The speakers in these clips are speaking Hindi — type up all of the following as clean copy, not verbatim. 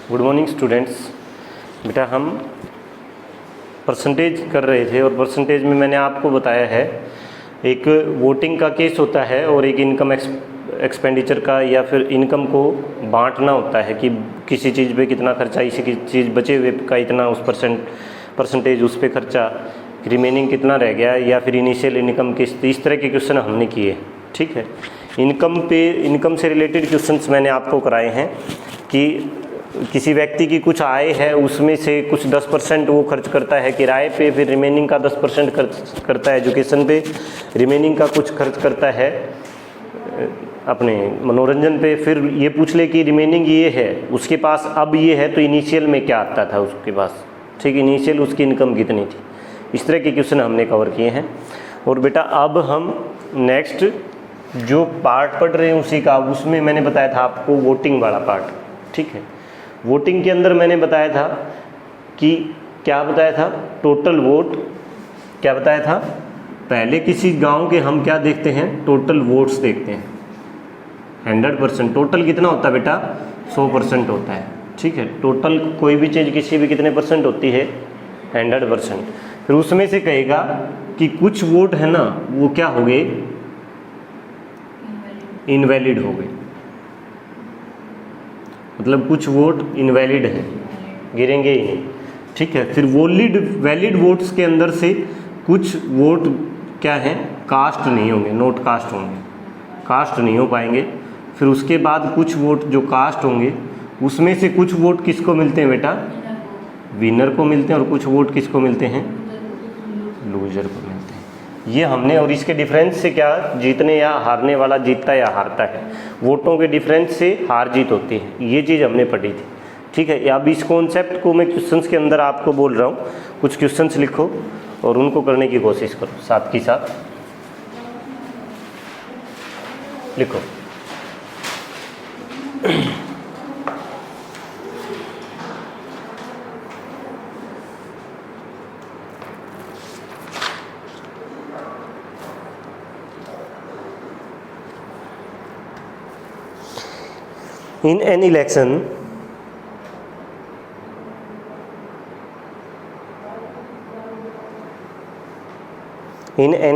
Good morning students. बेटा हम परसेंटेज कर रहे थे और परसेंटेज में मैंने आपको बताया है एक वोटिंग का केस होता है और एक इनकम एक्सपेंडिचर का या फिर इनकम को बांटना होता है कि किसी चीज़ पे कितना खर्चा, इसी चीज़ बचे हुए का इतना उस परसेंटेज उस पर खर्चा, रिमेनिंग कितना रह गया या फिर इनिशियल इनकम किस, इस तरह के क्वेश्चन हमने किए। ठीक है, इनकम से रिलेटेड क्वेश्चंस मैंने आपको कराए हैं कि किसी व्यक्ति की कुछ आय है उसमें से कुछ 10% वो खर्च करता है किराए पे, फिर रिमेनिंग का 10% खर्च करता है एजुकेशन पे, रिमेनिंग का कुछ खर्च करता है अपने मनोरंजन पे। फिर ये पूछ ले कि रिमेनिंग ये है उसके पास, अब ये है तो इनिशियल में क्या आता था उसके पास। ठीक, इनिशियल उसकी इनकम कितनी थी। इस तरह के क्वेश्चन हमने कवर किए हैं। और बेटा अब हम नेक्स्ट जो पार्ट पढ़ रहे हैं उसी का, उसमें मैंने बताया था आपको वोटिंग वाला पार्ट। ठीक है, वोटिंग के अंदर मैंने बताया था कि क्या बताया था, टोटल वोट क्या बताया था। पहले किसी गांव के हम क्या देखते हैं, टोटल वोट्स देखते हैं। 100% टोटल कितना होता है बेटा, 100% होता है। ठीक है, टोटल कोई भी चीज़ किसी भी कितने परसेंट होती है, 100%। फिर उसमें से कहेगा कि कुछ वोट है ना वो क्या हो गए, इनवैलिड हो गए, मतलब कुछ वोट इनवैलिड है, गिरेंगे ही नहीं। ठीक है, फिर वैलिड वोट्स के अंदर से कुछ वोट क्या हैं, कास्ट नहीं होंगे, नोट कास्ट होंगे, कास्ट नहीं हो पाएंगे। फिर उसके बाद कुछ वोट जो कास्ट होंगे उसमें से कुछ वोट किसको मिलते हैं बेटा, विनर को मिलते हैं, और कुछ वोट किसको मिलते हैं, लूजर को मिलते हैं। ये हमने, और इसके डिफरेंस से क्या, जीतने या हारने वाला जीतता या हारता है, वोटों के डिफरेंस से हार जीत होती है। ये चीज़ हमने पढ़ी थी। ठीक है, अब इस कॉन्सेप्ट को मैं क्वेश्चंस के अंदर आपको बोल रहा हूँ, कुछ क्वेश्चंस लिखो और उनको करने की कोशिश करो साथ ही साथ। लिखो In an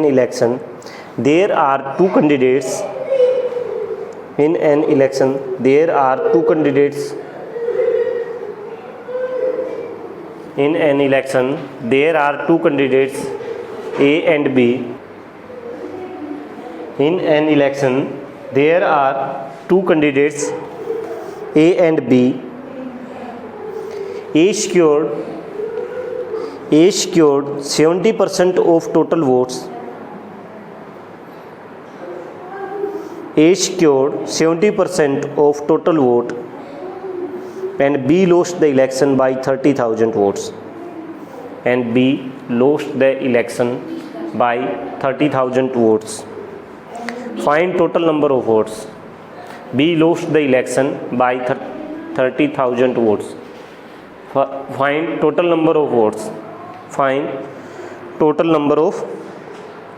election, there are two candidates. In an election, there are two candidates. In an election, there are two candidates, A and B. In an election, there are two candidates, A and B. A secured 70% of total votes. A secured 70% of total vote, and B lost the election by 30,000 votes. And B lost the election by 30,000 votes. Find total number of votes. B lost the election by 30,000 votes. Find total number of votes. Find total number of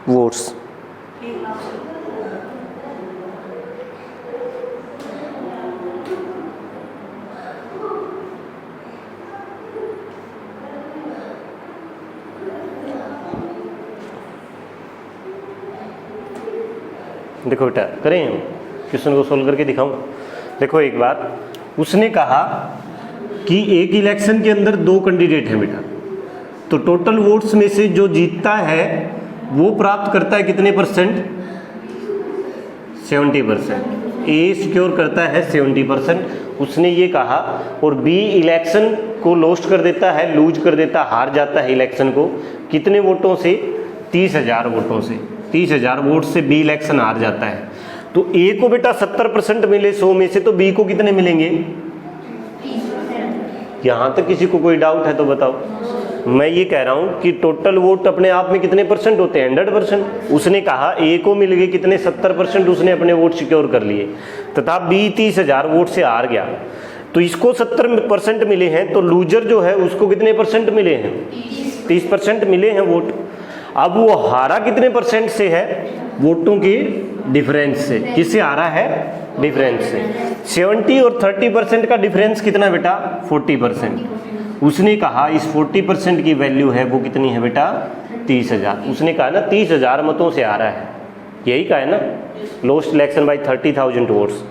votes. देखो बेटा, करें हम क्वेश्चन को सोल्व करके दिखाऊं। देखो एक बार उसने कहा कि एक इलेक्शन के अंदर दो कैंडिडेट हैं बेटा, तो टोटल वोट्स में से जो जीतता है वो प्राप्त करता है कितने परसेंट, 70%। ए सिक्योर करता है 70%, उसने ये कहा। और बी इलेक्शन को लॉस्ट कर देता है, लूज कर देता, हार जाता है इलेक्शन को। कितने वोटों से, 30,000 वोटों से। 30,000 वोट से बी इलेक्शन हार जाता है। तो ए को बेटा 70% मिले 100 में से, तो बी को कितने मिलेंगे, यहां तक किसी को कोई डाउट है तो बताओ। मैं ये कह रहा हूं कि टोटल वोट अपने आप में कितने परसेंट होते हैं, 100%। उसने कहा ए को मिल गए कितने, 70%, उसने अपने वोट सिक्योर कर लिए, तथा बी 30,000 वोट से हार गया। तो इसको 70% मिले हैं, तो लूजर जो है उसको कितने परसेंट मिले हैं, 30% मिले हैं वोट। अब वो हारा कितने परसेंट से है? वोटों के डिफरेंस से। किससे हारा है? डिफरेंस से। 70 और 30% का डिफरेंस कितना बेटा? 40%। उसने कहा इस 40% की वैल्यू है वो कितनी है बेटा? 30,000। उसने कहा ना 30,000 मतों से आ रहा है, यही कहा है ना, लॉस्ट इलेक्शन बाय 30,000 वोट्स।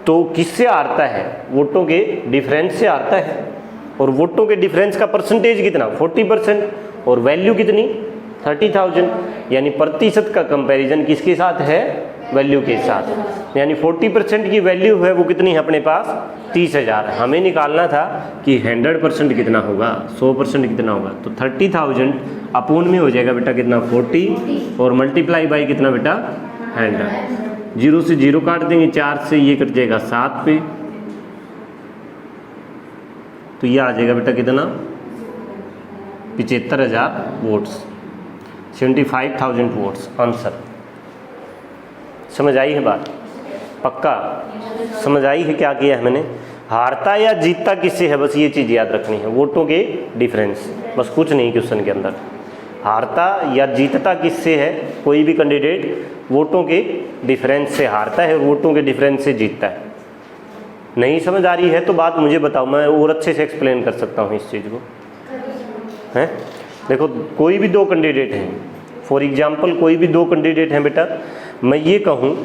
तो किससे हारता है? वोटों के डिफरेंस से हारता है। और वोटों के डिफरेंस का परसेंटेज कितना? 40%। और वैल्यू कितनी? 30,000। यानी प्रतिशत का कंपैरिजन किसके साथ है? वैल्यू के साथ। यानी 40% की वैल्यू है वो कितनी है अपने पास? 30,000। हमें निकालना था कि 100% कितना होगा, 100% कितना होगा। तो 30,000 अपोन में हो जाएगा बेटा कितना? 40 और मल्टीप्लाई बाई कितना बेटा? 100। 0 से 0 काट देंगे, 4 से ये कट जाएगा 7 पे, तो ये आ जाएगा बेटा कितना? 75,000 वोट्स, 75,000 वोट्स आंसर। समझ आई है बात? पक्का समझ आई है क्या किया है मैंने? हारता या जीतता किससे है, बस ये चीज़ याद रखनी है, वोटों के डिफरेंस, बस कुछ नहीं क्वेश्चन के अंदर। हारता या जीतता किससे है? कोई भी कैंडिडेट वोटों के डिफरेंस से हारता है और वोटों के डिफरेंस से जीतता है। नहीं समझ आ रही है तो बात मुझे बताओ, मैं और अच्छे से एक्सप्लेन कर सकता हूँ इस चीज़ को। हैं देखो, कोई भी दो कैंडिडेट हैं, फॉर एग्जांपल कोई भी दो कैंडिडेट हैं बेटा, मैं ये कहूँ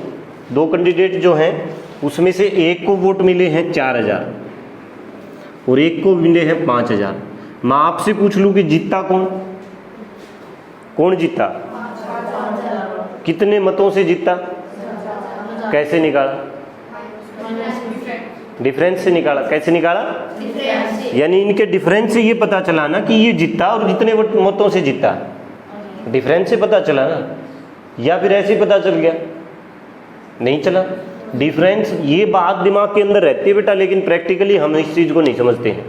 दो कैंडिडेट जो हैं उसमें से एक को वोट मिले हैं 4,000 और एक को मिले हैं 5,000। मैं आपसे पूछ लूँ कि जीता कौन? कौन जीता? कितने मतों से जीता? कैसे निकाला? डिफरेंस से निकाला। कैसे निकाला? यानी इनके डिफरेंस से ये पता चला ना कि ये जीता और जितने मतों से जीता, डिफरेंस से पता चला ना, या फिर ऐसे ही पता चल गया? नहीं चला। डिफरेंस ये बात दिमाग के अंदर रहती है बेटा, लेकिन प्रैक्टिकली हम इस चीज़ को नहीं समझते हैं।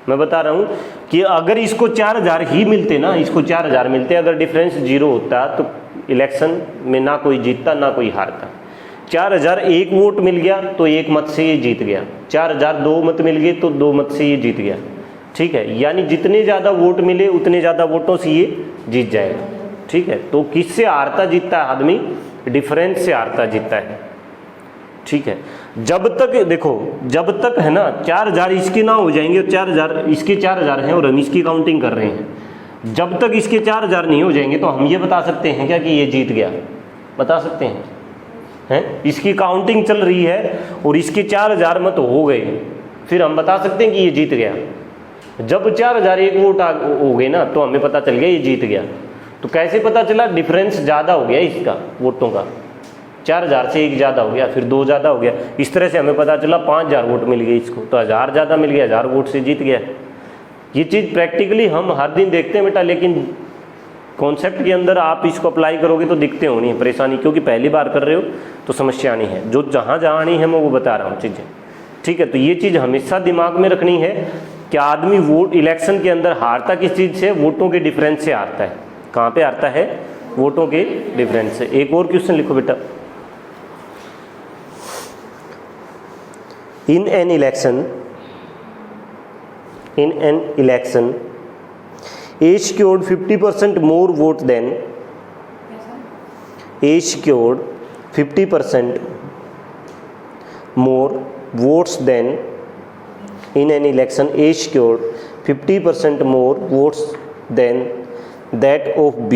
मैं बता रहा हूँ कि अगर इसको 4,000 ही मिलते ना, इसको 4,000 मिलते, अगर डिफरेंस 0 होता तो इलेक्शन में ना कोई जीतता ना कोई हारता। 4,000 एक वोट मिल गया तो एक मत से ये जीत गया, 4,000 दो मत मिल गए तो 2 मत से ये जीत गया। ठीक है, यानी जितने ज़्यादा वोट मिले उतने ज़्यादा वोटों से ये जीत जाएगा। ठीक है, तो किससे हारता जीतता है आदमी? डिफरेंस से हारता जीतता है। ठीक है, जब तक देखो, जब तक है ना 4,000 इसके ना हो जाएंगे और 4,000 इसके 4,000 हैं और हम इसकी काउंटिंग कर रहे हैं, जब तक इसके 4,000 नहीं हो जाएंगे तो हम ये बता सकते हैं क्या कि ये जीत गया? बता सकते हैं? हैं, इसकी काउंटिंग चल रही है और इसके 4,000 मत हो गए, फिर हम बता सकते हैं कि ये जीत गया। जब 4,000 एक वोट हो गए ना तो हमें पता चल गया ये जीत गया। तो कैसे पता चला? डिफरेंस ज़्यादा हो गया इसका वोटों का, 4,000 से एक ज़्यादा हो गया, फिर 2 ज़्यादा हो गया, इस तरह से हमें पता चला 5,000 वोट मिल गए इसको, तो 1,000 ज़्यादा मिल गया, 1,000 वोट से जीत गया। ये चीज़ प्रैक्टिकली हम हर दिन देखते हैं बेटा, लेकिन कॉन्सेप्ट के अंदर आप इसको अप्लाई करोगे तो दिखते होनी है परेशानी, क्योंकि पहली बार कर रहे हो तो समस्या आनी है। जो जहाँ जहाँ आनी है मैं वो बता रहा हूँ चीज़ें। ठीक है, तो ये चीज़ हमेशा दिमाग में रखनी है कि आदमी वोट इलेक्शन के अंदर हारता किस चीज़ से? वोटों के डिफरेंस से हारता है। कहाँ पे हारता है? वोटों के डिफरेंस से। एक और क्वेश्चन लिखो बेटा, in an election A secured 50% more vote than A secured 50% more votes than in an election A secured 50% more votes than that of B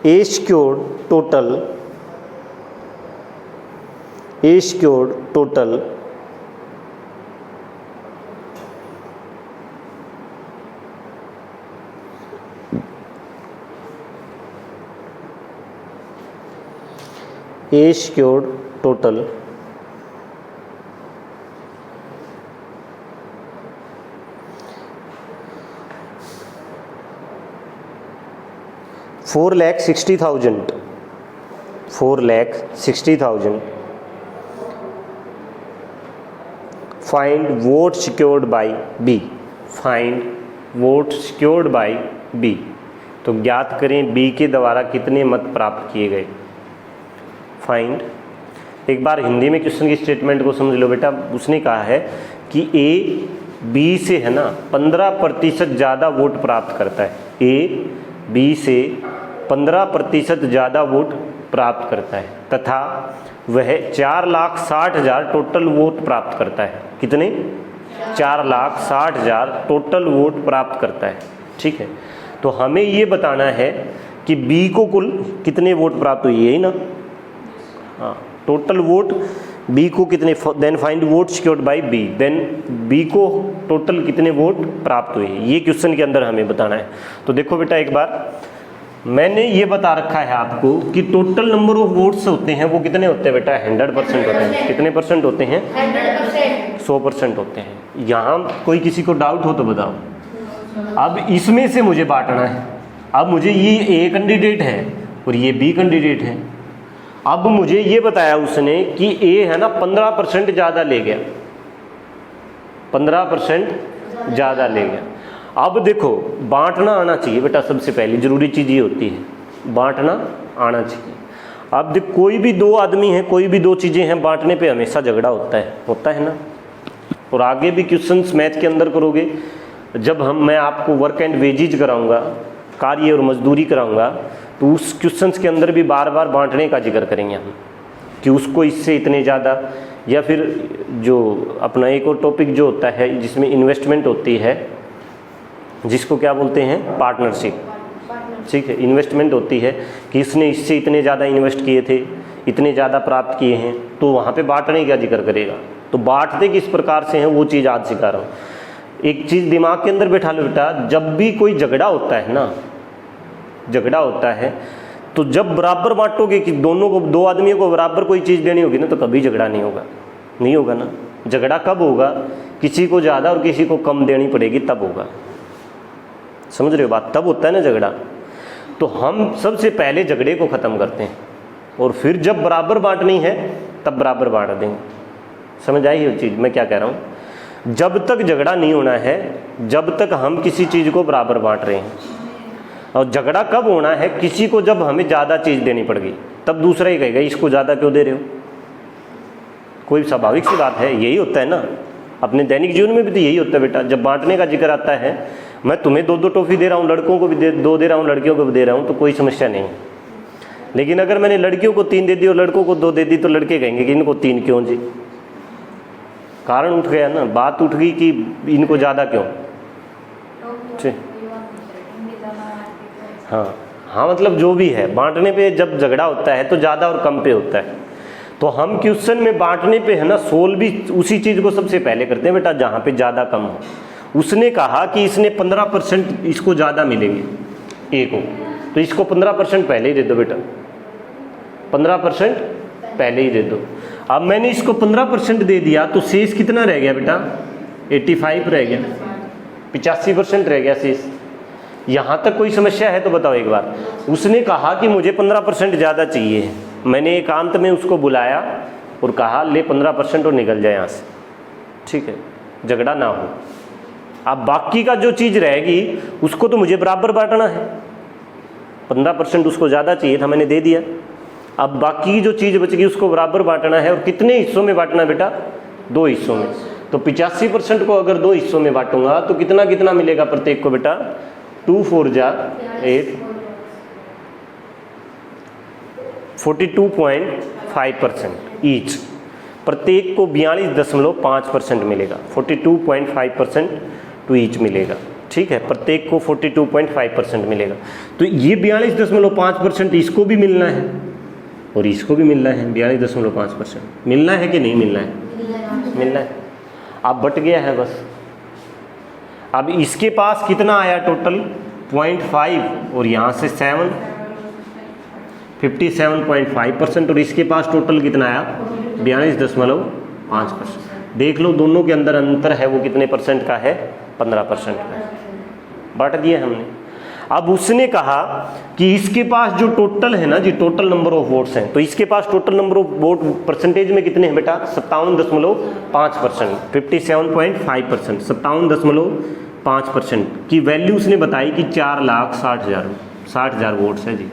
A secured total A secured total 4,60,000 find vote secured by B। find vote secured by B, तो ज्ञात करें B के द्वारा कितने मत प्राप्त किए गए। फाइंड, एक बार हिंदी में क्वेश्चन की स्टेटमेंट को समझ लो बेटा। उसने कहा है कि ए बी से है ना 15% ज़्यादा वोट प्राप्त करता है, ए बी से 15% ज़्यादा वोट प्राप्त करता है तथा वह 4,60,000 टोटल वोट प्राप्त करता है। कितने? 4,60,000 टोटल वोट प्राप्त करता है। ठीक है, तो हमें ये बताना है कि बी को कुल कितने वोट प्राप्त हुए, यही ना? हाँ, टोटल वोट बी को कितने, then find vote secured by B, then B को टोटल कितने वोट प्राप्त हुए, ये क्वेश्चन के अंदर हमें बताना है। तो देखो बेटा, एक बार मैंने ये बता रखा है आपको कि टोटल नंबर ऑफ वोट्स होते हैं वो कितने होते हैं बेटा? 100% होते हैं। कितने परसेंट होते हैं? 100% होते हैं। यहाँ कोई किसी को डाउट हो तो बताओ। अब इसमें से मुझे बांटना है। अब मुझे ये ए कैंडिडेट है और ये बी कैंडिडेट है। अब मुझे ये बताया उसने कि ए है ना 15% ज़्यादा ले गया, 15% ज़्यादा ले गया। अब देखो, बांटना आना चाहिए बेटा, सबसे पहली ज़रूरी चीज़ ये होती है, बांटना आना चाहिए। अब देख, कोई भी दो आदमी हैं, कोई भी दो चीज़ें हैं, बांटने पे हमेशा झगड़ा होता है ना। और आगे भी क्वेश्चंस मैथ के अंदर करोगे, जब मैं आपको वर्क एंड वेजेज कराऊंगा, कार्य और मजदूरी कराऊंगा, तो उस क्वेश्चंस के अंदर भी बार बार बांटने का जिक्र करेंगे हम, कि उसको इससे इतने ज़्यादा, या फिर जो अपना एक और टॉपिक जो होता है जिसमें इन्वेस्टमेंट होती है, जिसको क्या बोलते हैं? पार्टनरशिप। ठीक है, इन्वेस्टमेंट होती है कि इसने इससे इतने ज़्यादा इन्वेस्ट किए थे, इतने ज़्यादा प्राप्त किए हैं, तो वहाँ पे बांटने का जिक्र करेगा। तो बांटते किस प्रकार से हैं वो चीज़ आज सिखा रहा हूँ। एक चीज़ दिमाग के अंदर बैठा लो बेटा, जब भी कोई झगड़ा होता है ना, झगड़ा होता है, तो जब बराबर बांटोगे कि दोनों को, दो आदमियों को बराबर कोई चीज़ देनी होगी ना, तो कभी झगड़ा नहीं होगा ना। झगड़ा कब होगा? किसी को ज़्यादा और किसी को कम देनी पड़ेगी, तब होगा। समझ रहे हो बात? तब होता है ना झगड़ा। तो हम सबसे पहले झगड़े को ख़त्म करते हैं और फिर जब बराबर बांटनी है तब बराबर बांट देंगे। समझ आई वो चीज़ मैं क्या कह रहा हूँ? जब तक झगड़ा नहीं होना है, जब तक हम किसी चीज़ को बराबर बांट रहे हैं। और झगड़ा कब होना है? किसी को जब हमें ज़्यादा चीज़ देनी पड़ गई, तब दूसरा ही कहेगा इसको ज़्यादा क्यों दे रहे हो। कोई स्वाभाविक सी बात है, यही होता है ना। अपने दैनिक जीवन में भी तो यही होता है बेटा। जब बांटने का जिक्र आता है, मैं तुम्हें 2-2 टॉफ़ी दे रहा हूँ, लड़कों को भी 2 दे रहा हूँ, लड़कियों को भी दे रहा हूँ, तो कोई समस्या नहीं। लेकिन अगर मैंने लड़कियों को 3 दे दी और लड़कों को 2 दे दी, तो लड़के कहेंगे कि इनको 3 क्यों जी। कारण उठ गया ना, बात उठ गई कि इनको ज़्यादा क्यों। ठीक, हाँ, मतलब जो भी है, बांटने पे जब झगड़ा होता है तो ज़्यादा और कम पे होता है। तो हम क्वेश्चन में बांटने पे है ना, सोल्व भी उसी चीज़ को सबसे पहले करते हैं बेटा, जहाँ पे ज़्यादा कम हो। उसने कहा कि इसने 15% इसको ज़्यादा मिलेंगे ए को, तो इसको 15% पहले ही दे दो बेटा, 15% पहले ही दे दो। अब मैंने इसको 15% दे दिया, तो शेष कितना रह गया बेटा? 85 रह गया, 85% रह गया शेष। यहाँ तक कोई समस्या है तो बताओ एक बार। उसने कहा कि मुझे 15% ज़्यादा चाहिए, मैंने एकांत में उसको बुलाया और कहा ले 15% और निकल जाए यहाँ से। ठीक है, झगड़ा ना हो। अब बाकी का जो चीज़ रहेगी उसको तो मुझे बराबर बांटना है। 15% उसको ज़्यादा चाहिए था, मैंने दे दिया। अब बाकी जो चीज़ बच गई उसको बराबर बांटना है। और कितने हिस्सों में बांटना बेटा? 2 हिस्सों में। तो 85% को अगर 2 हिस्सों में बांटूंगा तो कितना कितना मिलेगा प्रत्येक को बेटा? 2 4 जा 8, 42.5% ईच। प्रत्येक को 42.5% मिलेगा, 42.5% टू ईच मिलेगा। ठीक है, प्रत्येक को 42.5% मिलेगा। तो ये 42.5% इसको भी मिलना है और इसको भी मिलना है। 42.5% मिलना है कि नहीं मिलना है? मिलना है। अब बट गया है बस। अब इसके पास कितना आया टोटल? 0.5 और यहाँ से 7, 57.5%। और इसके पास टोटल कितना आया? 42.5%। देख लो दोनों के अंदर अंतर है, वो कितने परसेंट का है? 15% का है। बांट दिए हमने। अब उसने कहा कि इसके पास जो टोटल है ना जी, टोटल नंबर ऑफ वोट्स हैं, तो इसके पास total number of vote percentage में कितने हैं बेटा? 57.5%, 57.5%, 57.5% की वैल्यू उसने बताई कि 4,60,000 वोट्स है जी,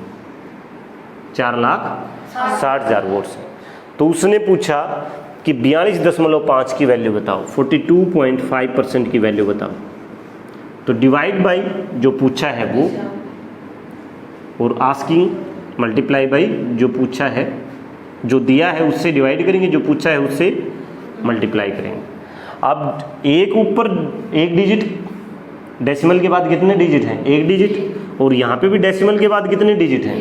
4,60,000 वोट्स है। तो उसने पूछा कि 42.5 की वैल्यू बताओ, 42.5% की वैल्यू बताओ। तो डिवाइड बाई जो पूछा है वो, और आस्किंग मल्टीप्लाई बाई जो पूछा है, जो दिया है उससे डिवाइड करेंगे, जो पूछा है उससे मल्टीप्लाई करेंगे। अब एक ऊपर एक डिजिट, डेसिमल के बाद कितने डिजिट हैं? एक डिजिट, और यहाँ पे भी डेसिमल के बाद कितने डिजिट हैं?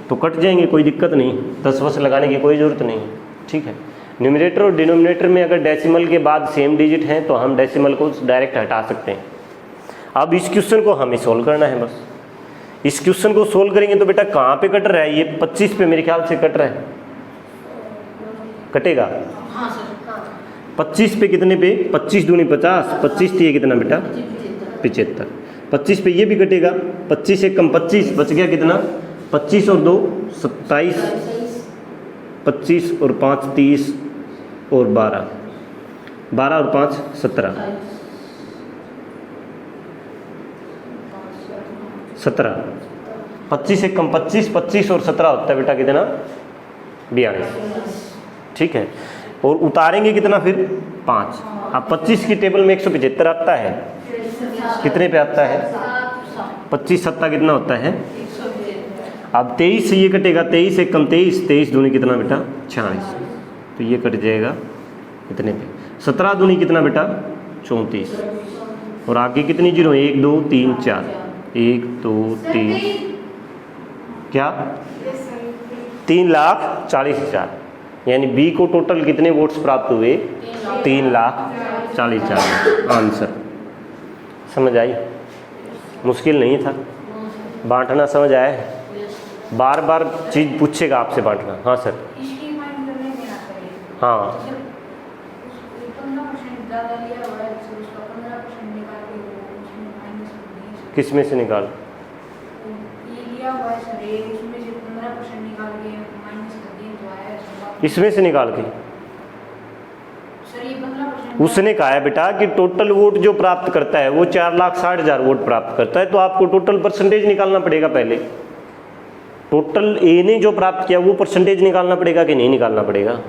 तो कट जाएंगे, कोई दिक्कत नहीं, 10 वस लगाने की कोई ज़रूरत नहीं है, ठीक है। न्यूमरेटर और डिनोमिनेटर में अगर डेसिमल के बाद सेम डिजिट हैं तो हम डेसिमल को डायरेक्ट हटा सकते हैं। अब इस क्वेश्चन को हमें सोल्व करना है बस। इस क्वेश्चन को सोल्व करेंगे तो बेटा कहाँ पे कट रहा है? ये 25 पे मेरे ख्याल से कट रहा है, कटेगा? हाँ सर, हाँ। 25 पे कितने पे? 25 दूनी 50, 25 थी ये कितना बेटा? 75। 25 पे ये भी कटेगा, 25 से कम 25, बच गया कितना? 25 और 2 27, 25 और 5 30 और 12, 12 और 5 17, 17। 25 से कम 25, 25 और 17 होता है बेटा कितना? 42, ठीक है। और उतारेंगे कितना फिर? 5। अब 25 की टेबल में 175 आता है, कितने पे आता है? 25 7 कितना होता है? अब 23 से ये कटेगा, 23 से कम 23, 23 दूनी कितना बेटा? 46, तो ये कट जाएगा कितने पे? 17 दूनी कितना बेटा? 34, और आगे कितनी जीरो? 1 2 3 4, 1 2 3, क्या? 3,40,000। यानी बी को टोटल कितने वोट्स प्राप्त हुए? 3,40,000 आंसर। समझ आई? मुश्किल नहीं था, बांटना समझ आया है? बार बार चीज़ पूछेगा आपसे बांटना। हाँ सर, हाँ किस में से निकाल? इसमें से निकाल के उसने कहा है बेटा कि टोटल वोट जो प्राप्त करता है वो 4,60,000 वोट प्राप्त करता है, तो आपको टोटल परसेंटेज निकालना पड़ेगा पहले। टोटल ए ने जो प्राप्त किया वो परसेंटेज निकालना पड़ेगा कि नहीं निकालना पड़ेगा?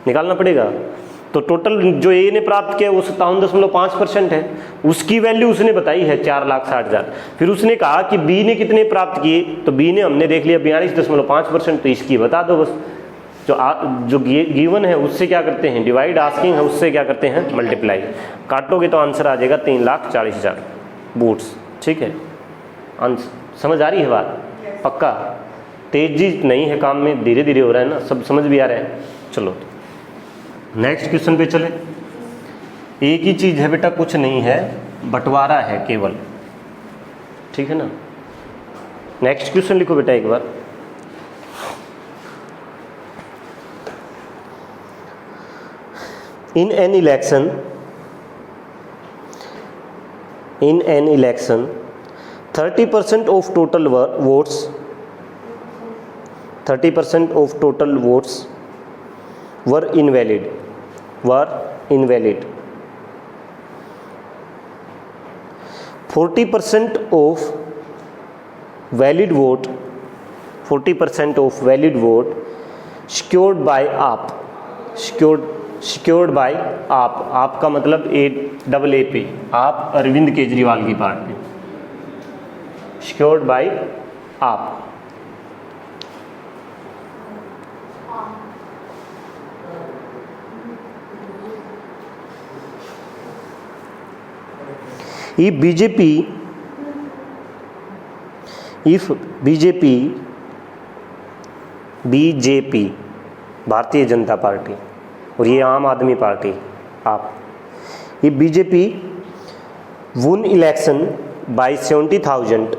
निकालना पड़ेगा। तो टोटल जो ए ने प्राप्त किया वो 57.5% है, उसकी वैल्यू उसने बताई है 4,60,000। फिर उसने कहा कि बी ने कितने प्राप्त किए, तो बी ने हमने देख लिया 42.5%, तो इसकी बता दो बस। जो गिवन है उससे क्या करते हैं? डिवाइड, आस्किंग है उससे क्या करते हैं? मल्टीप्लाई। काटोगे तो आंसर आ जाएगा 3,40,000 वोट्स, ठीक है। आंसर समझ आ रही है बात? पक्का? तेजी नहीं है काम में, धीरे धीरे हो रहा है ना, सब समझ भी आ रहा है। चलो नेक्स्ट क्वेश्चन पे चले। एक ही चीज़ है बेटा, कुछ नहीं है, बंटवारा है केवल, ठीक है ना। नेक्स्ट क्वेश्चन लिखो बेटा एक बार। In an election, 30% of total votes, 30% of total votes were invalid. 40% of valid vote, 40% of valid vote secured by AAP, secured by आप। आपका मतलब AAA, आप अरविंद केजरीवाल की पार्टी, सिक्योर्ड बाय आप। If BJP Bharatiya Janata party और ये आम आदमी पार्टी आप, ये BJP won election by 70,000,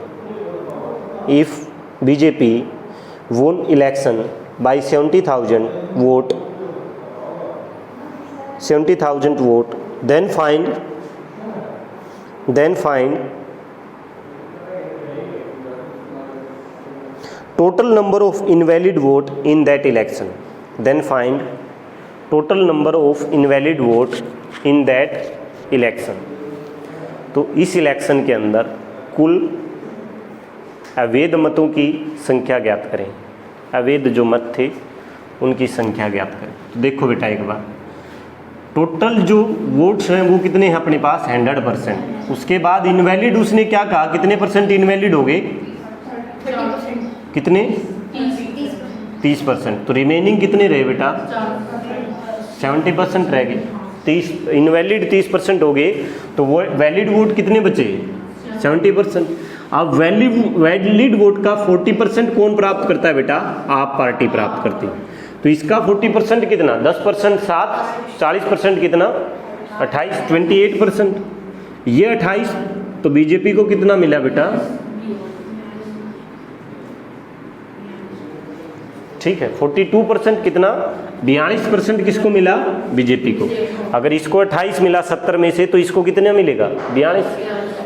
if BJP won election by 70,000 vote, then find total number of invalid vote in that election. Then find total number of invalid vote in that election. तो इस इलेक्शन के अंदर कुल अवैध मतों की संख्या ज्ञात करें। अवैध जो मत थे उनकी संख्या ज्ञात करें। तो देखो बेटा एक बार, टोटल जो वोट्स हैं वो कितने हैं अपने पास 100%। उसके बाद इनवैलिड उसने क्या कहा, कितने परसेंट इनवैलिड हो गए, कितने 30%। तो रिमेनिंग कितने रहे बेटा 70% रह गए। 30 इनवैलिड 30% हो गए, तो वो वैलिड वोट कितने बचे 70%। अब वैलिड वोट का 40% कौन प्राप्त करता है बेटा, आप पार्टी प्राप्त करती है। तो इसका 40% कितना 10% 7, 40% कितना 28, 28%। ये 28, तो बीजेपी को कितना मिला बेटा, ठीक है 42%, कितना 42% किसको मिला, बीजेपी को। अगर इसको 28 मिला 70 में से, तो इसको कितना मिलेगा 42।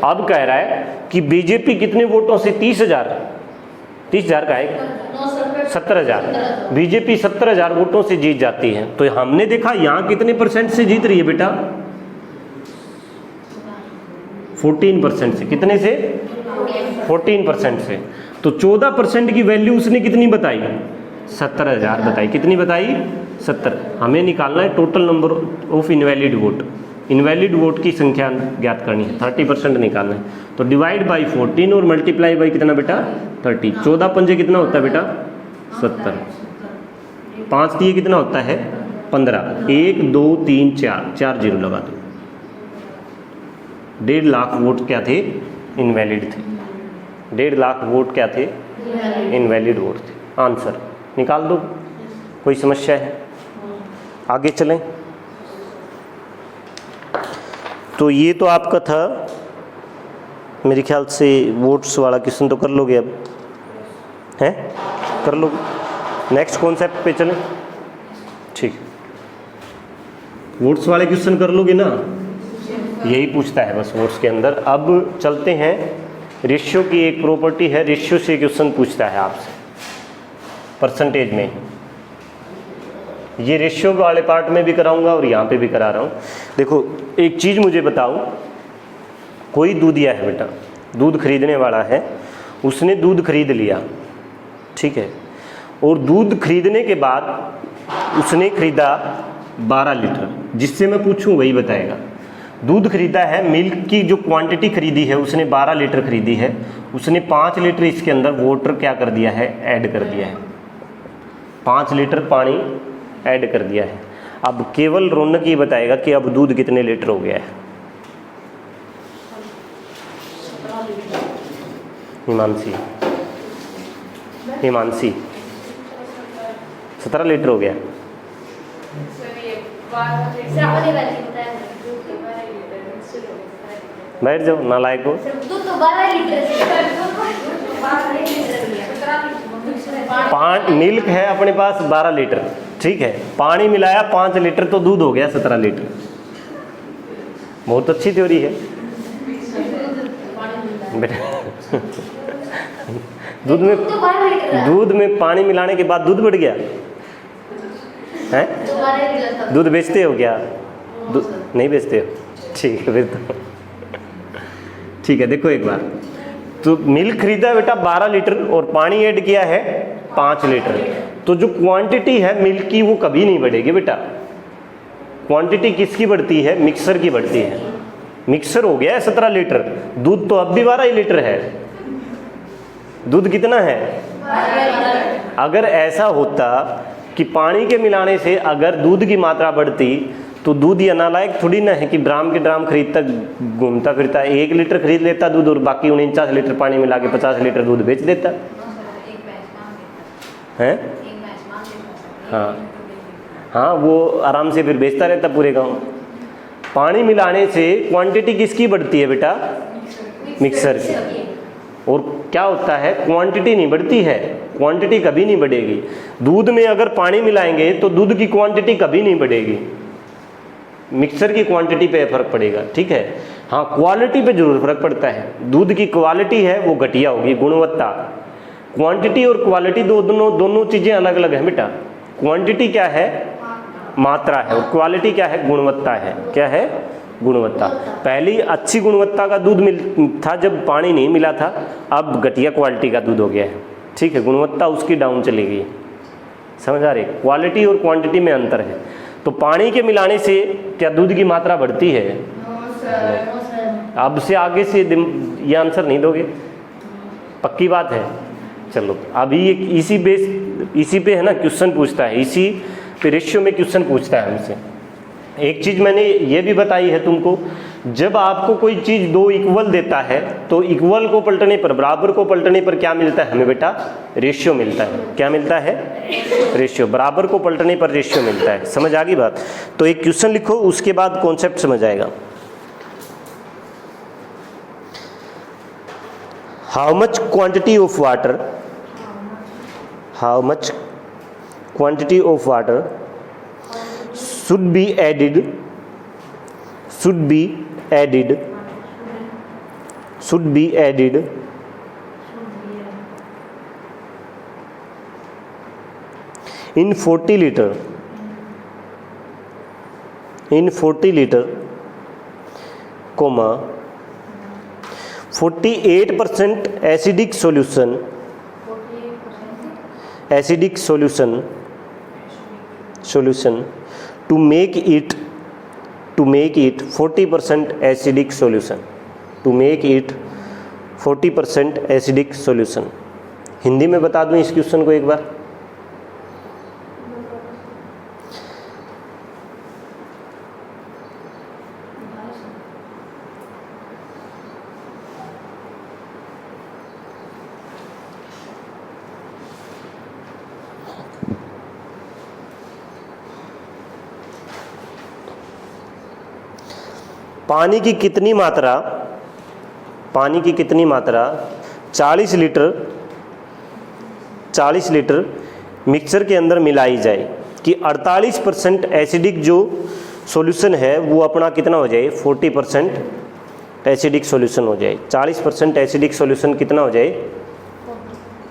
अब कह रहा है कि बीजेपी कितने वोटों से 30,000 का है 70,000, बीजेपी 70,000 वोटों से जीत जाती है। तो हमने देखा यहाँ कितने परसेंट से जीत रही है बेटा 14% से, कितने से 14% से। तो 14% की वैल्यू उसने कितनी बताई 70,000 बताई, कितनी बताई 70। हमें निकालना है total number of invalid vote, invalid vote की संख्या ज्ञात करनी है, 30% निकालना है। तो डिवाइड बाई 14 और मल्टीप्लाई बाई कितना बेटा 30। 14 पंजे कितना होता है बेटा 70, 5 दिए कितना होता है 15, 1 2 3 4, 4 जीरो लगा दो। 1.5 लाख वोट क्या थे, इनवैलिड थे। 1.5 लाख वोट क्या थे, इनवैलिड वोट थे। आंसर निकाल दो, कोई समस्या है, आगे चलें। तो ये तो आपका था, मेरे ख्याल से वोट्स वाला क्वेश्चन तो कर लोगे, अब हैं कर लोगे। नेक्स्ट कॉन्सेप्ट पे चलें, ठीक, वोट्स वाले क्वेश्चन कर लोगे ना, यही पूछता है बस वोट्स के अंदर। अब चलते हैं, रेशियो की एक प्रॉपर्टी है, रेशियो से क्वेश्चन पूछता है आपसे परसेंटेज में। ये रेशियो वाले पार्ट में भी कराऊंगा और यहाँ पे भी करा रहा हूँ। देखो एक चीज़ मुझे बताओ, कोई दूधिया है बेटा, दूध खरीदने वाला है, उसने दूध खरीद लिया, ठीक है, और दूध खरीदने के बाद उसने खरीदा 12 लीटर, जिससे मैं पूछूं वही बताएगा। दूध खरीदा है, मिल्क की जो क्वांटिटी खरीदी है उसने 12 लीटर खरीदी है, उसने 5 लीटर इसके अंदर वाटर क्या कर दिया है, ऐड कर दिया है, 5 लीटर पानी ऐड कर दिया है। अब केवल रौनक ये बताएगा कि अब दूध कितने लीटर हो गया है। हिमांशी 17 लीटर हो गया। बैठ जाओ नालायक हो। मिल्क है अपने पास 12 लीटर, ठीक है, पानी मिलाया 5 लीटर, तो दूध हो गया 17 लीटर। बहुत अच्छी थ्योरी है बेटा। दूध में पानी मिलाने के बाद दूध बढ़ गया है। दूध बेचते हो क्या, नहीं बेचते हो, ठीक है फिर तो ठीक है। देखो एक बार, तो मिल्क खरीदा है बेटा 12 लीटर और पानी ऐड किया है 5 लीटर, तो जो क्वांटिटी है मिल्क की वो कभी नहीं बढ़ेगी बेटा। क्वांटिटी किसकी बढ़ती है, मिक्सर की बढ़ती है। मिक्सर हो गया है 17 लीटर, दूध तो अब भी 12 ही लीटर है। दूध कितना है, अगर ऐसा होता कि पानी के मिलाने से अगर दूध की मात्रा बढ़ती, तो दूध ये नालायक थोड़ी ना है कि ड्राम के ड्राम खरीदता घूमता फिरता, 1 लीटर खरीद लेता दूध और बाकी 49 लीटर पानी मिला के 50 लीटर दूध बेच देता है। हाँ, वो आराम से फिर बेचता रहता पूरे गांव। पानी मिलाने से क्वांटिटी किसकी बढ़ती है बेटा, मिक्सर की। और क्या होता है, क्वांटिटी नहीं बढ़ती है, क्वांटिटी कभी नहीं बढ़ेगी। दूध में अगर पानी मिलाएंगे तो दूध की क्वांटिटी कभी नहीं बढ़ेगी, मिक्सर की क्वांटिटी पे फर्क पड़ेगा, ठीक है। हाँ, क्वालिटी पे जरूर फर्क पड़ता है। दूध की क्वालिटी है वो घटिया होगी, गुणवत्ता। क्वांटिटी और क्वालिटी दोनों चीज़ें अलग अलग हैं बेटा। क्वांटिटी क्या है, मात्रा है, और क्वालिटी क्या है, गुणवत्ता है। क्या है, गुणवत्ता। पहली अच्छी गुणवत्ता का दूध था जब पानी नहीं मिला था, अब घटिया क्वालिटी का दूध हो गया है, ठीक है, गुणवत्ता उसकी डाउन चली गई। समझ आ रही, क्वालिटी और क्वांटिटी में अंतर है। तो पानी के मिलाने से क्या दूध की मात्रा बढ़ती है? अब से आगे से ये आंसर नहीं दोगे, पक्की बात है। चलो अभी ये इसी पे है ना क्वेश्चन पूछता है, इसी पे रेशियो में क्वेश्चन पूछता है हमसे। एक चीज़ मैंने ये भी बताई है तुमको, जब आपको कोई चीज़ दो इक्वल देता है तो इक्वल को पलटने पर, बराबर को पलटने पर क्या मिलता है हमें बेटा? रेशियो मिलता है। क्या मिलता है? रेशियो। बराबर को पलटने पर रेशियो मिलता है। समझ आ गई बात? तो एक क्वेश्चन लिखो, उसके बाद कॉन्सेप्ट समझ आएगा। How much quantity of water, how much quantity of water should be added in 40 liter comma 48% acidic solution to make it 40% acidic solution, to make it 40% acidic solution। Hindi में बता दूं इस क्वेश्चन को एक बार? पानी की कितनी मात्रा 40 लीटर मिक्सचर के अंदर मिलाई जाए कि 48% एसिडिक जो सॉल्यूशन है वो अपना कितना हो जाए? 40% एसिडिक सॉल्यूशन हो जाए। 40% एसिडिक सॉल्यूशन कितना हो जाए?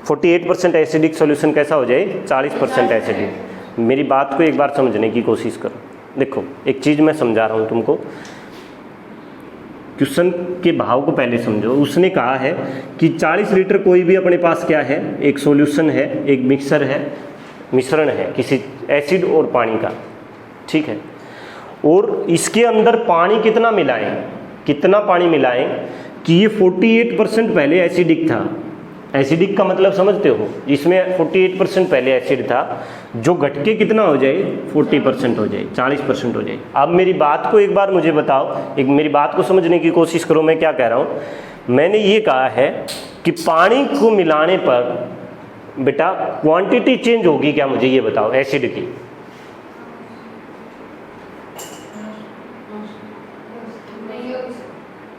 48% एसिडिक सॉल्यूशन कैसा हो जाए? 40% एसिडिक। मेरी बात को एक बार समझने की कोशिश करो। देखो एक चीज़ मैं समझा रहा हूँ तुमको, क्वेश्चन के भाव को पहले समझो। उसने कहा है कि 40 लीटर कोई भी अपने पास क्या है? एक सॉल्यूशन है, एक मिक्सर है, मिश्रण है किसी एसिड और पानी का, ठीक है। और इसके अंदर पानी कितना पानी मिलाएं कि ये 48% पहले एसिडिक था। एसिडिक का मतलब समझते हो? इसमें 48% पहले एसिड था, जो घट के कितना हो जाए? 40% हो जाए, 40% हो जाए। अब मेरी बात को एक बार मुझे बताओ, एक मेरी बात को समझने की कोशिश करो। मैं क्या कह रहा हूँ? मैंने ये कहा है कि पानी को मिलाने पर बेटा क्वांटिटी चेंज होगी क्या? मुझे ये बताओ एसिड की।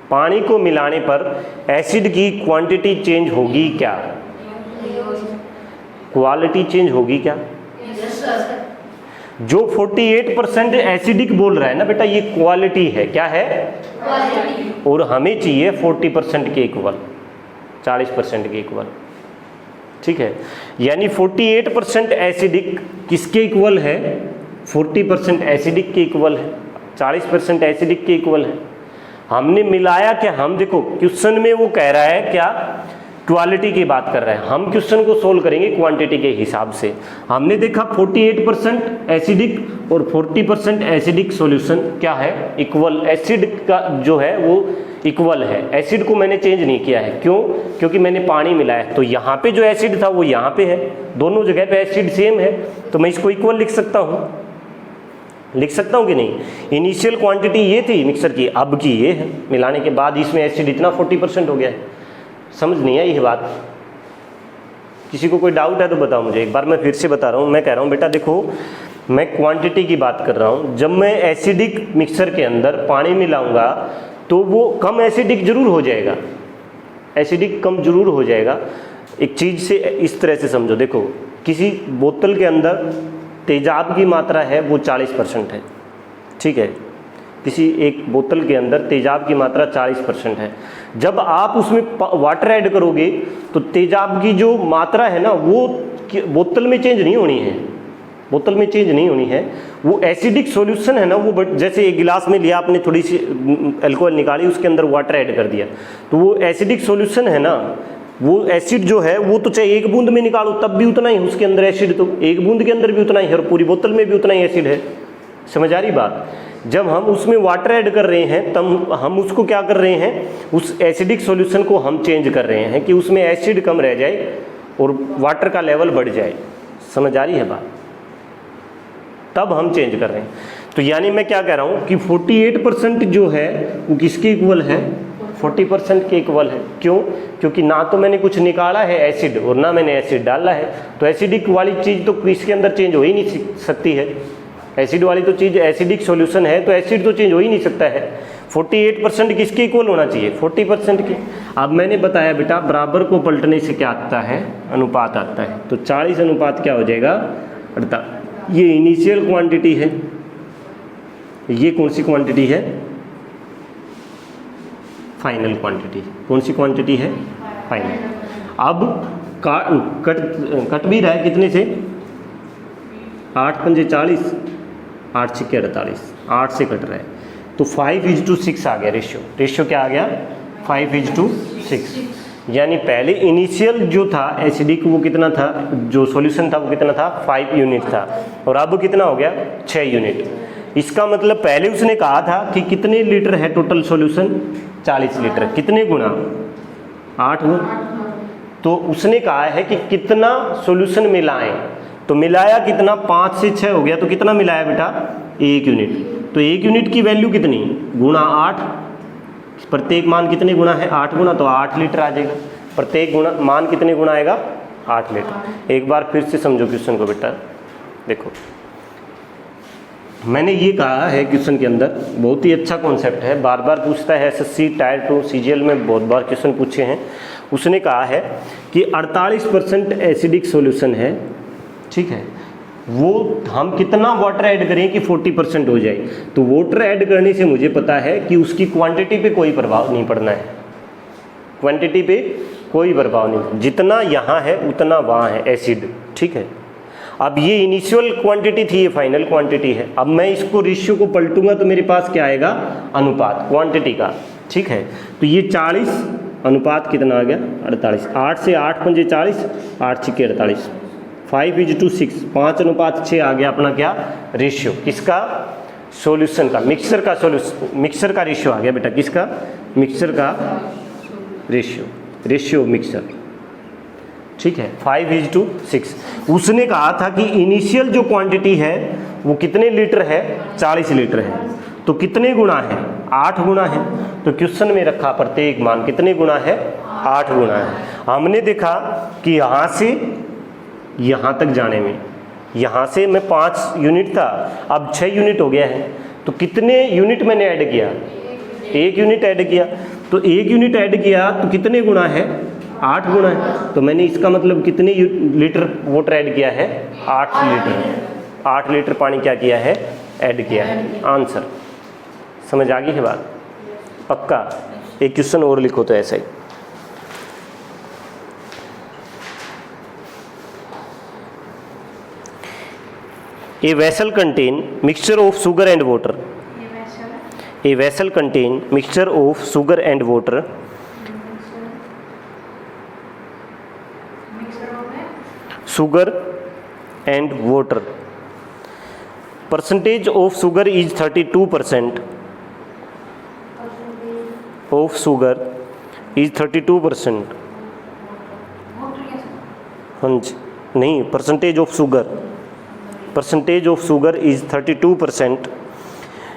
पानी को मिलाने पर एसिड की क्वांटिटी चेंज होगी क्या? क्वालिटी चेंज होगी क्या? जो 48% एसिडिक बोल रहा है ना बेटा, ये क्वालिटी है। क्या है? क्वालिटी। और हमें चाहिए 40% के इक्वल, 40% के इक्वल, ठीक है। यानी 48% एसिडिक किसके इक्वल है? 40% एसिडिक के इक्वल है, 40% एसिडिक के इक्वल है। हमने मिलाया क्या? हम देखो क्वेश्चन में वो कह रहा है क्या? क्वालिटी की बात कर रहा है। हम क्वेश्चन को सोल्व करेंगे क्वांटिटी के हिसाब से। हमने देखा 48% एसिडिक और 40% एसिडिक सॉल्यूशन क्या है? इक्वल। एसिड का जो है वो इक्वल है। एसिड को मैंने चेंज नहीं किया है। क्यों? क्योंकि मैंने पानी मिलाया। तो यहाँ पे जो एसिड था वो यहाँ पे है, दोनों जगह पे एसिड सेम है, तो मैं इसको इक्वल लिख सकता हूँ। लिख सकता हूँ कि नहीं? इनिशियल क्वांटिटी ये थी मिक्सर की, अब की ये है। मिलाने के बाद इसमें एसिड इतना 40% हो गया है। समझ नहीं आई ये बात? किसी को कोई डाउट है तो बताओ मुझे। एक बार मैं फिर से बता रहा हूँ। मैं कह रहा हूँ बेटा देखो, मैं क्वांटिटी की बात कर रहा हूँ। जब मैं एसिडिक मिक्सर के अंदर पानी मिलाऊंगा तो वो कम एसिडिक जरूर हो जाएगा, एसिडिक कम जरूर हो जाएगा। एक चीज़ से इस तरह से समझो, देखो किसी बोतल के अंदर तेजाब की मात्रा है वो 40% है, ठीक है। किसी एक बोतल के अंदर तेजाब की मात्रा 40% है। जब आप उसमें वाटर ऐड करोगे तो तेजाब की जो मात्रा है ना वो बोतल में चेंज नहीं होनी है, बोतल में चेंज नहीं होनी है। वो एसिडिक सॉल्यूशन है ना, वो जैसे एक गिलास में लिया आपने, थोड़ी सी अल्कोहल निकाली, उसके अंदर वाटर ऐड कर दिया, तो वो एसिडिक सॉल्यूशन है ना, वो एसिड जो है वो तो चाहे एक बूंद में निकालो तब भी उतना ही उसके अंदर एसिड, तो एक बूंद के अंदर भी उतना ही है और पूरी बोतल में भी उतना ही एसिड है। समझ आ रही बात? जब हम उसमें वाटर ऐड कर रहे हैं तब हम उसको क्या कर रहे हैं, उस एसिडिक सॉल्यूशन को हम चेंज कर रहे हैं कि उसमें एसिड कम रह जाए और वाटर का लेवल बढ़ जाए। समझ आ रही है बात? तब हम चेंज कर रहे हैं। तो यानी मैं क्या कह रहा हूँ कि 48% जो है वो किसके इक्वल है, 40% के इक्वल है। क्यों? क्योंकि ना तो मैंने कुछ निकाला है एसिड और ना मैंने एसिड डाला है, तो एसिडिक वाली चीज़ तो इसके अंदर चेंज हो ही नहीं सकती है। एसिड वाली तो चीज़ एसिडिक सॉल्यूशन है तो एसिड तो चेंज हो ही नहीं सकता है। 48% किसके इक्वल होना चाहिए, 40% की। अब मैंने बताया बेटा बराबर को पलटने से क्या आता है, अनुपात आता है। तो 40 अनुपात क्या हो जाएगा, 48। ये इनिशियल क्वांटिटी है, ये कौन सी क्वांटिटी है, फाइनल क्वांटिटी। कौन सी क्वांटिटी है, फाइनल। अब कट भी रहा है कितने से, 8 पंजे 40, 8 छक्के 48, 8 से कट रहा है। तो 5:6 आ गया रेशियो। रेशियो क्या आ गया, 5:6। यानी पहले इनिशियल जो था एसिडिक वो कितना था, जो सॉल्यूशन था वो कितना था, 5 यूनिट था, और अब कितना हो गया, 6 यूनिट। इसका मतलब पहले उसने कहा था कि कितने लीटर है टोटल सॉल्यूशन, 40 लीटर। कितने गुना, 8 गुना। तो उसने कहा है कि कितना सॉल्यूशन मिलाएं, तो मिलाया कितना, 5 से 6 हो गया, तो कितना मिलाया बेटा, 1 यूनिट। तो 1 यूनिट की वैल्यू कितनी, गुणा 8। प्रत्येक मान कितने गुना है, 8 गुना, तो 8 लीटर आ जाएगा। प्रत्येक गुना मान कितने गुना आएगा, 8 लीटर। एक बार फिर से समझो क्वेश्चन को बेटा। देखो मैंने ये कहा है क्वेश्चन के अंदर, बहुत ही अच्छा कॉन्सेप्ट है, बार बार पूछता है एसएससी टायर 2 सीजीएल में, बहुत बार क्वेश्चन पूछे हैं। उसने कहा है कि 48% एसिडिक सॉल्यूशन है, ठीक है, वो हम कितना वाटर ऐड करें कि 40% हो जाए। तो वाटर ऐड करने से मुझे पता है कि उसकी क्वांटिटी पे कोई प्रभाव नहीं पड़ना है, क्वांटिटी पे कोई प्रभाव नहीं, जितना यहाँ है उतना वहाँ है एसिड, ठीक है। अब ये इनिशियल क्वांटिटी थी, ये फाइनल क्वांटिटी है। अब मैं इसको रेशियो को पलटूंगा तो मेरे पास क्या आएगा, अनुपात क्वांटिटी का, ठीक है। तो ये 40 अनुपात कितना आ गया, 48। 8 से 8 पंजे 40, 8 छक्के 48, 5:6, 5:6 आ गया अपना क्या, रेशियो। किसका, सॉल्यूशन का, मिक्सचर का सॉल्यूशन, मिक्सचर का रेशियो आ गया बेटा। किसका, मिक्सचर का रेशियो, रेशियो मिक्सचर, ठीक है, 5:6। उसने कहा था कि इनिशियल जो क्वांटिटी है वो कितने लीटर है, 40 लीटर है। तो कितने गुना है, 8 गुना है। तो क्वेश्चन में रखा प्रत्येक मान कितने गुना है, 8 गुना है। हमने देखा कि यहाँ से यहाँ तक जाने में, यहाँ से मैं 5 यूनिट था, अब 6 यूनिट हो गया है। तो कितने यूनिट मैंने ऐड किया, 1 यूनिट ऐड किया। तो 1 यूनिट ऐड किया तो कितने गुना है, 8 गुना है। तो मैंने इसका मतलब कितने लीटर वाटर ऐड किया है, 8 लीटर। 8 लीटर पानी क्या किया है, ऐड किया है। आंसर समझ आ गई है बात, पक्का। एक क्वेश्चन और लिखो तो ऐसा ही। A vessel contain mixture of sugar and water. A vessel contain mixture of sugar and water. Sugar and water. Percentage of sugar is 32%. Of sugar is 32%. हाँ जी, नहीं, percentage of sugar. Percentage of sugar is 32%.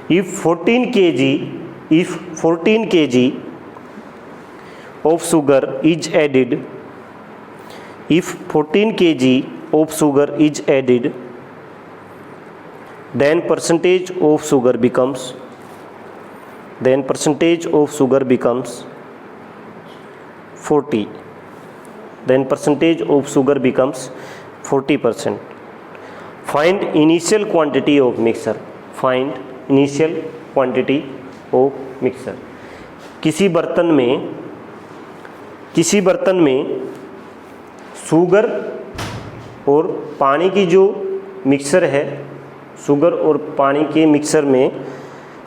If 14 kg of sugar is added, if 14 kg of sugar is added, then percentage of sugar becomes 40. Then percentage of sugar becomes 40%. Find initial quantity of mixture. Find initial quantity of mixture. किसी बर्तन में शुगर और पानी की जो मिक्सर है, शुगर और पानी के मिक्सर में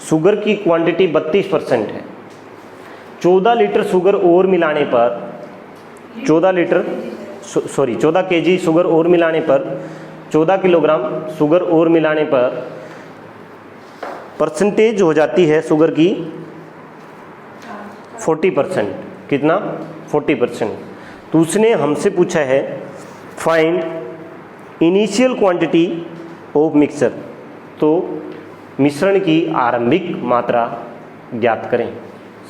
शुगर की क्वांटिटी 32% है। 14 लीटर शुगर और मिलाने पर 14 केजी शुगर और मिलाने पर 14 किलोग्राम शुगर और मिलाने पर परसेंटेज हो जाती है शुगर की 40%, कितना 40%। तो उसने हमसे पूछा है find initial quantity of mixer, तो मिश्रण की आरंभिक मात्रा ज्ञात करें।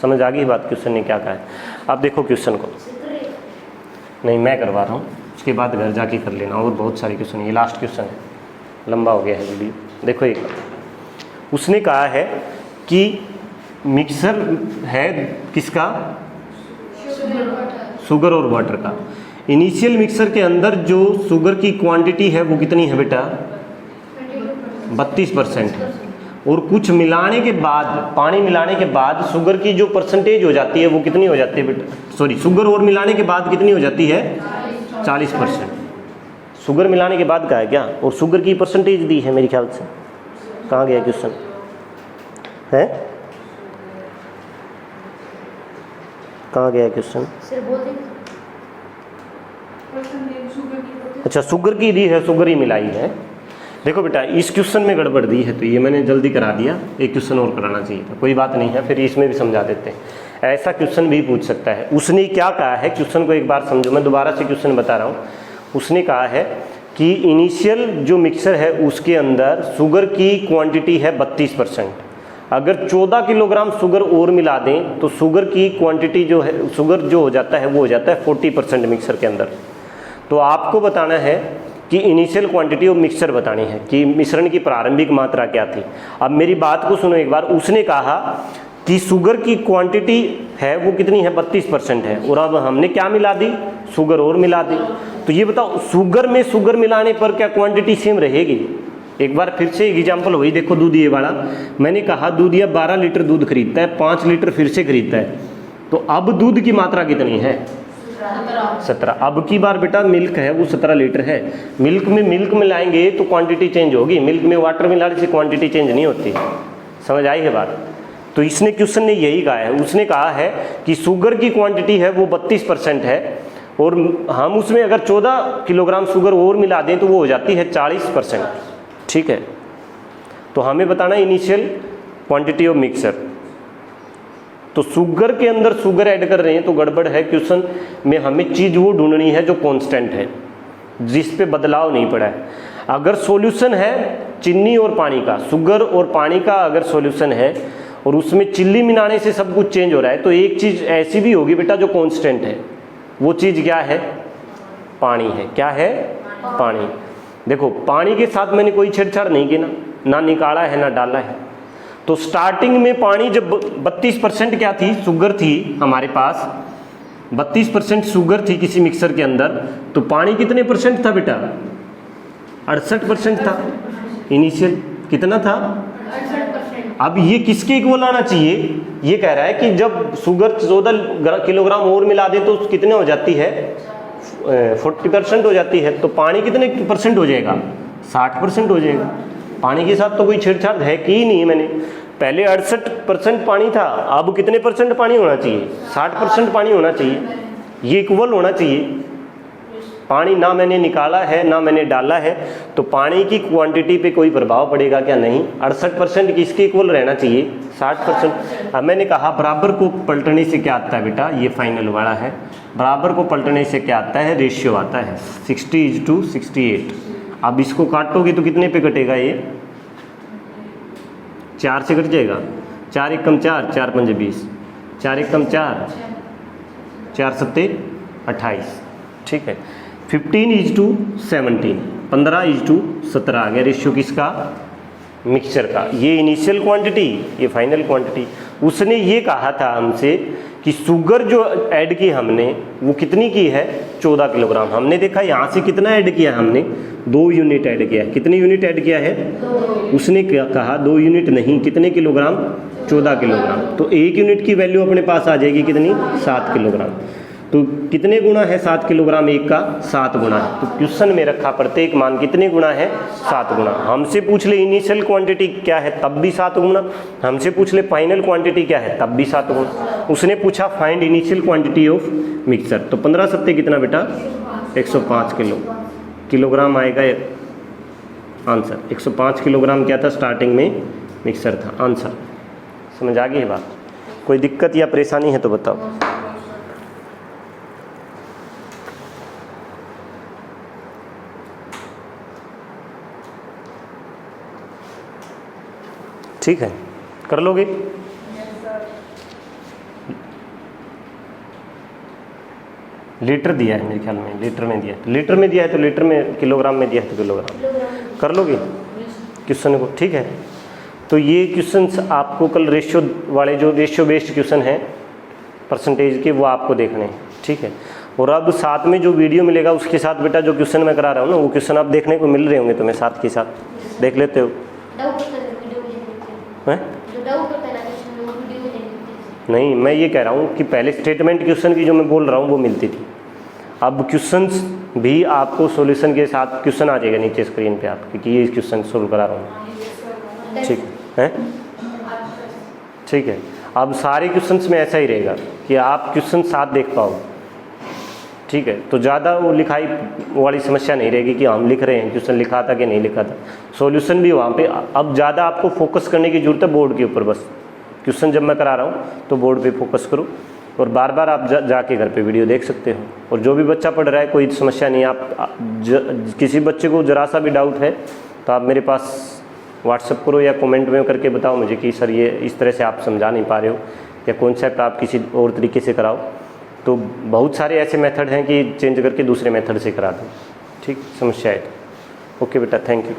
समझ आ गई बात, क्वेश्चन ने क्या कहा है। अब देखो क्वेश्चन को, नहीं मैं करवा रहा हूँ, उसके बाद घर जाके कर लेना, और बहुत सारे क्वेश्चन, ये लास्ट क्वेश्चन है, लंबा हो गया है वीडियो। देखो एक उसने कहा है कि मिक्सर है किसका, शुगर और वाटर का। इनिशियल मिक्सर के अंदर जो शुगर की क्वांटिटी है वो कितनी है बेटा, 32%। और कुछ मिलाने के बाद, पानी मिलाने के बाद शुगर की जो परसेंटेज हो जाती है वो कितनी हो जाती है बेटा, सॉरी शुगर और मिलाने के बाद कितनी हो जाती है 40%। शुगर मिलाने के बाद का है क्या, और शुगर की परसेंटेज दी है मेरे ख्याल से, कहाँ गया क्वेश्चन है, कहाँ गया क्वेश्चन, अच्छा शुगर की दी है, शुगर ही मिलाई है। देखो बेटा इस क्वेश्चन में गड़बड़ दी है, तो ये मैंने जल्दी करा दिया, एक क्वेश्चन और कराना चाहिए था, कोई बात नहीं है, फिर इसमें भी समझा देते हैं। ऐसा क्वेश्चन भी पूछ सकता है। उसने क्या कहा है, क्वेश्चन को एक बार समझो, मैं दोबारा से क्वेश्चन बता रहा हूँ। उसने कहा है कि इनिशियल जो मिक्सर है उसके अंदर शुगर की क्वांटिटी है 32%। अगर 14 किलोग्राम शुगर और मिला दें तो शुगर की क्वांटिटी जो है, शुगर जो हो जाता है वो हो जाता है 40% मिक्सर के अंदर। तो आपको बताना है कि इनिशियल क्वांटिटी ऑफ मिक्सचर बतानी है कि मिश्रण की प्रारंभिक मात्रा क्या थी। अब मेरी बात को सुनो एक बार। उसने कहा कि शुगर की क्वांटिटी है वो कितनी है, 32% है, और अब हमने क्या मिला दी, शुगर और मिला दी। तो ये बताओ शुगर में शुगर मिलाने पर क्या क्वांटिटी सेम रहेगी। एक बार फिर से एग्जाम्पल वही देखो, दूध ये वाला, मैंने कहा दूधिया 12 लीटर दूध खरीदता है, 5 लीटर फिर से खरीदता है, तो अब दूध की मात्रा कितनी है, 17। अब की बार बेटा मिल्क है वो 17 लीटर है, मिल्क में मिल्क मिलाएंगे तो क्वांटिटी चेंज होगी, मिल्क में वाटर मिलाने से क्वांटिटी चेंज नहीं होती। समझ आई है बात। तो इसने क्वेश्चन ने यही कहा है, उसने कहा है कि शुगर की क्वांटिटी है वो 32% है, और हम उसमें अगर 14 किलोग्राम शुगर और मिला दें तो वो हो जाती है 40%। ठीक है, तो हमें बताना है इनिशियल क्वांटिटी ऑफ मिक्सर। तो शुगर के अंदर शुगर ऐड कर रहे हैं तो गड़बड़ है, क्वेश्चन में हमें चीज़ वो ढूंढनी है जो कांस्टेंट है, जिस पे बदलाव नहीं पड़ा है। अगर सॉल्यूशन है चीनी और पानी का, शुगर और पानी का अगर सॉल्यूशन है और उसमें चिल्ली मिलाने से सब कुछ चेंज हो रहा है, तो एक चीज़ ऐसी भी होगी बेटा जो कांस्टेंट है। वो चीज़ क्या है, पानी है। क्या है, पानी। देखो पानी के साथ मैंने कोई छेड़छाड़ नहीं की ना निकाला है ना डाला है। तो स्टार्टिंग में पानी जब 32% क्या थी, शुगर थी हमारे पास, 32% शुगर थी किसी मिक्सर के अंदर, तो पानी कितने परसेंट था बेटा, 68% था इनिशियल। कितना था, 68%। अब ये किसके इक्वल आना चाहिए, ये कह रहा है कि जब शुगर 14 किलोग्राम और मिला दे तो कितने हो जाती है, 40% हो जाती है। तो पानी कितने परसेंट हो जाएगा, 60% हो जाएगा। पानी के साथ तो कोई छेड़छाड़ है कि ही नहीं मैंने। पहले 68% पानी था, अब कितने परसेंट पानी होना चाहिए, 60% पानी होना चाहिए। ये इक्वल होना चाहिए। पानी ना मैंने निकाला है ना मैंने डाला है, तो पानी की क्वांटिटी पे कोई प्रभाव पड़ेगा क्या, नहीं। 68% किसके इक्वल रहना चाहिए, 60%। अब मैंने कहा बराबर को पलटने से क्या आता है बेटा, ये फाइनल वाला है, बराबर को पलटने से क्या आता है, रेशियो आता है 60:68। अब इसको काटोगे तो कितने पे कटेगा, ये 4 से कट जाएगा। 4 एकम 4, 4 पंजे 20, 4 एकम 4, 4 सत्ते 28। ठीक है, 15:17, 15:17 आ गया रेशियो किसका, मिक्सचर का। ये इनिशियल क्वांटिटी, ये फाइनल क्वांटिटी। उसने ये कहा था हमसे कि शुगर जो ऐड की हमने वो कितनी की है, 14 किलोग्राम। हमने देखा यहाँ से कितना ऐड किया, हमने 2 यूनिट ऐड किया। कितनी यूनिट ऐड किया है, उसने क्या कहा, 2 यूनिट नहीं, कितने किलोग्राम, 14 किलोग्राम। तो 1 यूनिट की वैल्यू अपने पास आ जाएगी कितनी, 7 किलोग्राम। तो कितने गुना है 7 किलोग्राम, एक का 7 गुना है। तो क्वेश्चन में रखा प्रत्येक मान कितने गुना है, 7 गुना। हमसे पूछ ले इनिशियल क्वांटिटी क्या है, तब भी 7 गुना। हमसे पूछ ले फाइनल क्वांटिटी क्या है, तब भी 7 गुना। उसने पूछा find initial quantity of mixture. तो 15 सत्ते कितना बेटा, 105 किलोग्राम आएगा आंसर। 105 किलोग्राम क्या था स्टार्टिंग में मिक्सर था आंसर। समझ आ गई है बात? कोई दिक्कत या परेशानी है तो बताओ। ठीक है, कर लोगे? लीटर दिया है मेरे ख्याल में, लीटर में दिया है, लीटर में दिया है तो लीटर में, किलोग्राम में दिया है तो किलोग्राम। कर लोगे क्वेश्चन को? ठीक है, तो ये क्वेश्चंस आपको कल रेशियो वाले, जो रेशियो बेस्ड क्वेश्चन हैं परसेंटेज के, वो आपको देखने हैं। ठीक है, और अब साथ में जो वीडियो मिलेगा उसके साथ बेटा जो क्वेश्चन मैं करा रहा हूँ ना, वो क्वेश्चन आप देखने को मिल रहे होंगे तुम्हें, साथ के साथ देख लेते हो हैं? नहीं, मैं ये कह रहा हूँ कि पहले स्टेटमेंट क्वेश्चन की जो मैं बोल रहा हूँ वो मिलती थी, अब क्वेश्चंस भी आपको सॉल्यूशन के साथ क्वेश्चन आ जाएगा नीचे स्क्रीन पे आपके कि ये क्वेश्चन सोल्व करा रहा हूँ। ठीक है, ठीक है, अब सारे क्वेश्चंस में ऐसा ही रहेगा कि आप क्वेश्चन साथ देख पाओ। ठीक है, तो ज़्यादा वो लिखाई वाली समस्या नहीं रहेगी कि हम लिख रहे हैं क्वेश्चन लिखा था कि नहीं लिखा था, सॉल्यूशन भी वहाँ पे। अब ज़्यादा आपको फोकस करने की ज़रूरत है बोर्ड के ऊपर, बस क्वेश्चन जब मैं करा रहा हूँ तो बोर्ड पे फोकस करो, और बार बार आप जाके घर पे वीडियो देख सकते हो। और जो भी बच्चा पढ़ रहा है कोई समस्या नहीं, किसी बच्चे को ज़रा सा भी डाउट है तो आप मेरे पास व्हाट्सअप करो या कमेंट में करके बताओ मुझे कि सर ये इस तरह से आप समझा नहीं पा रहे हो, या कॉन्सेप्ट आप किसी और तरीके से कराओ। तो बहुत सारे ऐसे मेथड हैं कि चेंज करके दूसरे मेथड से करा दो। ठीक, समस्या है तो ओके बेटा, थैंक यू।